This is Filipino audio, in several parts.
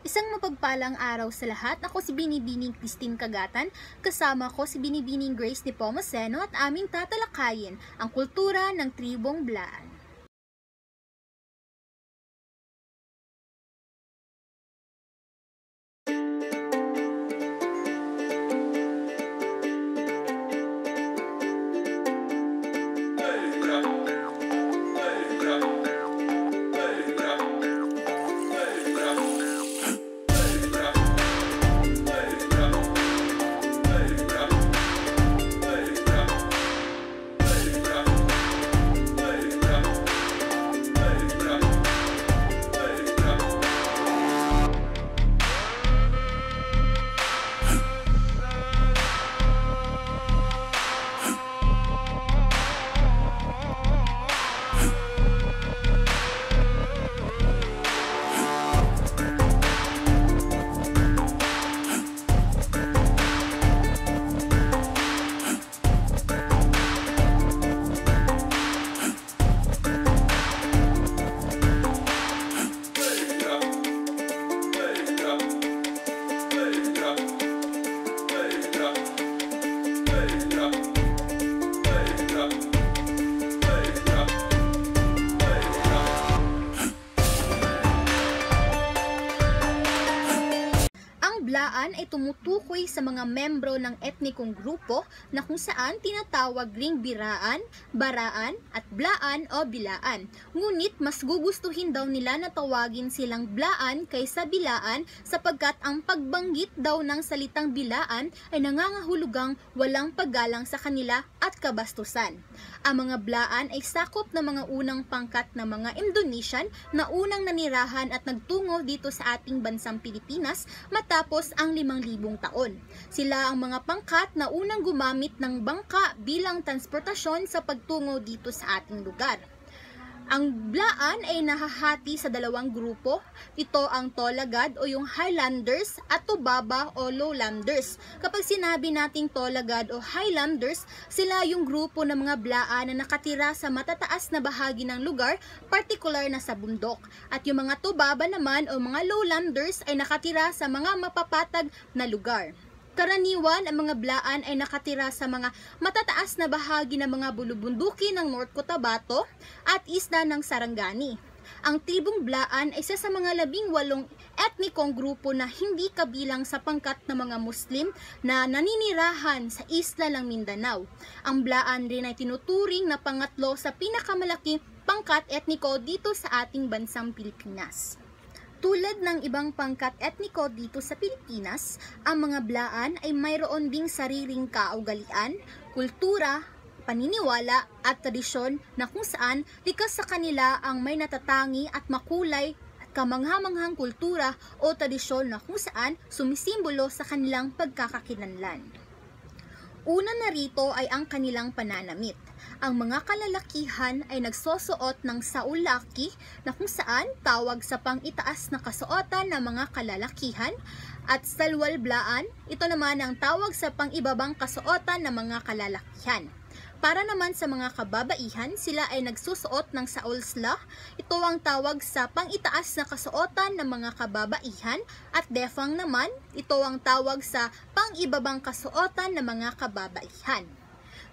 Isang mapagpalang araw sa lahat. Ako si Binibining Christine Kagatan, kasama ko si Binibining Grace Nepomuceno at aming tatalakayin ang kultura ng tribong Blaan. Blaan ay tumutukoy sa mga membro ng etnikong grupo na kung saan tinatawag ring biraan, baraan at blaan o bilaan. Ngunit mas gugustuhin daw nila na tawagin silang blaan kaysa bilaan sapagkat ang pagbanggit daw ng salitang bilaan ay nangangahulugang walang paggalang sa kanila at kabastusan. Ang mga blaan ay sakop ng mga unang pangkat na mga Indonesian na unang nanirahan at nagtungo dito sa ating bansang Pilipinas matapos ang 5,000 taon. Sila ang mga pangkat na unang gumamit ng bangka bilang transportasyon sa pagtungo dito sa ating lugar. Ang Blaan ay nahahati sa dalawang grupo. Ito ang Tolagad o yung Highlanders at Tubaba o Lowlanders. Kapag sinabi nating Tolagad o Highlanders, sila yung grupo ng mga Blaan na nakatira sa matataas na bahagi ng lugar, partikular na sa bundok. At yung mga Tubaba naman o mga Lowlanders ay nakatira sa mga mapapatag na lugar. Karaniwan, ang mga Blaan ay nakatira sa mga matataas na bahagi ng mga bulubunduki ng North Cotabato at isla ng Sarangani. Ang tribong Blaan ay isa sa mga 18 etnikong grupo na hindi kabilang sa pangkat ng mga Muslim na naninirahan sa isla ng Mindanao. Ang Blaan rin ay tinuturing na pangatlo sa pinakamalaking pangkat etniko dito sa ating bansang Pilipinas. Tulad ng ibang pangkat etniko dito sa Pilipinas, ang mga Blaan ay mayroon ding sariling kaugalian, kultura, paniniwala at tradisyon na kung saan likas sa kanila ang may natatangi at makulay at kamanghamanghang kultura o tradisyon na kung saan sumisimbolo sa kanilang pagkakakilanlan. Una na rito ay ang kanilang pananamit. Ang mga kalalakihan ay nagsusuot ng saulaki na kung saan tawag sa pang-itaas na kasuotan ng mga kalalakihan at salwal Blaan, ito naman ang tawag sa pang-ibabang kasuotan ng mga kalalakihan. Para naman sa mga kababaihan, sila ay nagsusuot ng saulsla. Ito ang tawag sa pang-itaas na kasuotan ng mga kababaihan at defang naman, ito ang tawag sa pang-ibabang kasuotan ng mga kababaihan.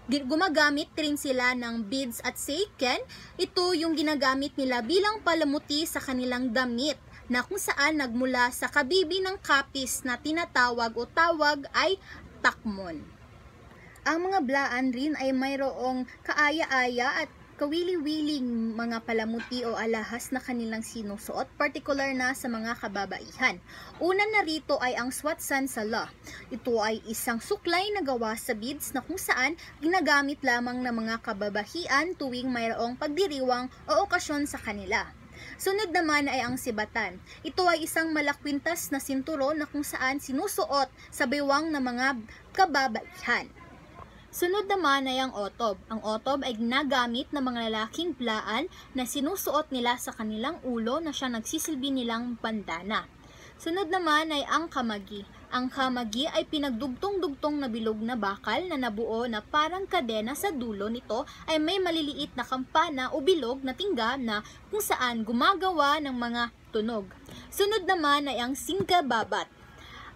Gumagamit rin sila ng beads at seiken. Ito yung ginagamit nila bilang palamuti sa kanilang damit na kung saan nagmula sa kabibi ng kapis na tinatawag o tawag ay takmon. Ang mga Blaan rin ay mayroong kaaya-aya at kawili-wiling mga palamuti o alahas na kanilang sinusuot, partikular na sa mga kababaihan. Una na rito ay ang Swatsan Sala. Ito ay isang suklay na gawa sa beads na kung saan ginagamit lamang ng mga kababahian tuwing mayroong pagdiriwang o okasyon sa kanila. Sunod naman ay ang Sibatan. Ito ay isang malakwintas na sinturon na kung saan sinusuot sa bewang ng mga kababaihan. Sunod naman ay ang otob. Ang otob ay ginagamit ng mga lalaking Blaan na sinusuot nila sa kanilang ulo na siya nagsisilbi nilang bandana. Sunod naman ay ang kamagi. Ang hamagi ay pinagdugtong-dugtong na bilog na bakal na nabuo na parang kadena. Sa dulo nito ay may maliliit na kampana o bilog na tingga na kung saan gumagawa ng mga tunog. Sunod naman ay ang singkababat.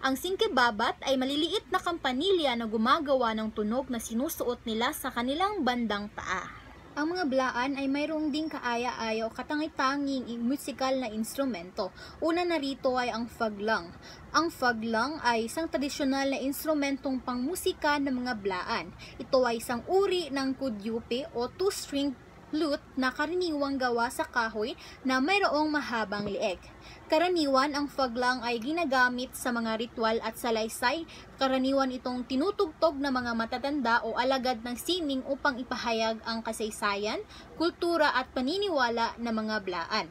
Ang singkababat ay maliliit na kampanilya na gumagawa ng tunog na sinusuot nila sa kanilang bandang paa. Ang mga blaan ay mayroong ding kaaya-aya o katangitanging musikal na instrumento. Una na rito ay ang faglang. Ang faglang ay isang tradisyonal na instrumentong pangmusika ng mga blaan. Ito ay isang uri ng kudyupe o two-string flute na karaniwang gawa sa kahoy na mayroong mahabang leeg. Karaniwan, ang faglang ay ginagamit sa mga ritual at salaysay. Karaniwan itong tinutugtog ng mga matatanda o alagad ng sining upang ipahayag ang kasaysayan, kultura at paniniwala ng mga blaan.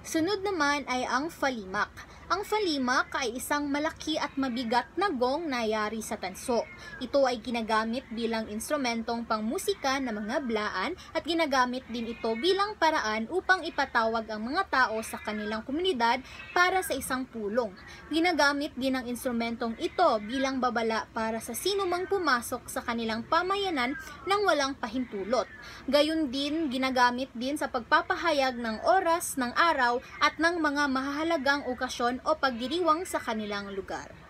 Sunod naman ay ang falimak. Ang falimak ay isang malaki at mabigat na gong na yari sa tanso. Ito ay ginagamit bilang instrumentong pangmusika ng mga blaan at ginagamit din ito bilang paraan upang ipatawag ang mga tao sa kanilang komunidad para sa isang pulong. Ginagamit din ang instrumentong ito bilang babala para sa sino mang pumasok sa kanilang pamayanan nang walang pahintulot. Gayon din, ginagamit din sa pagpapahayag ng oras, ng araw at ng mga mahahalagang okasyon o pagdiriwang sa kanilang lugar.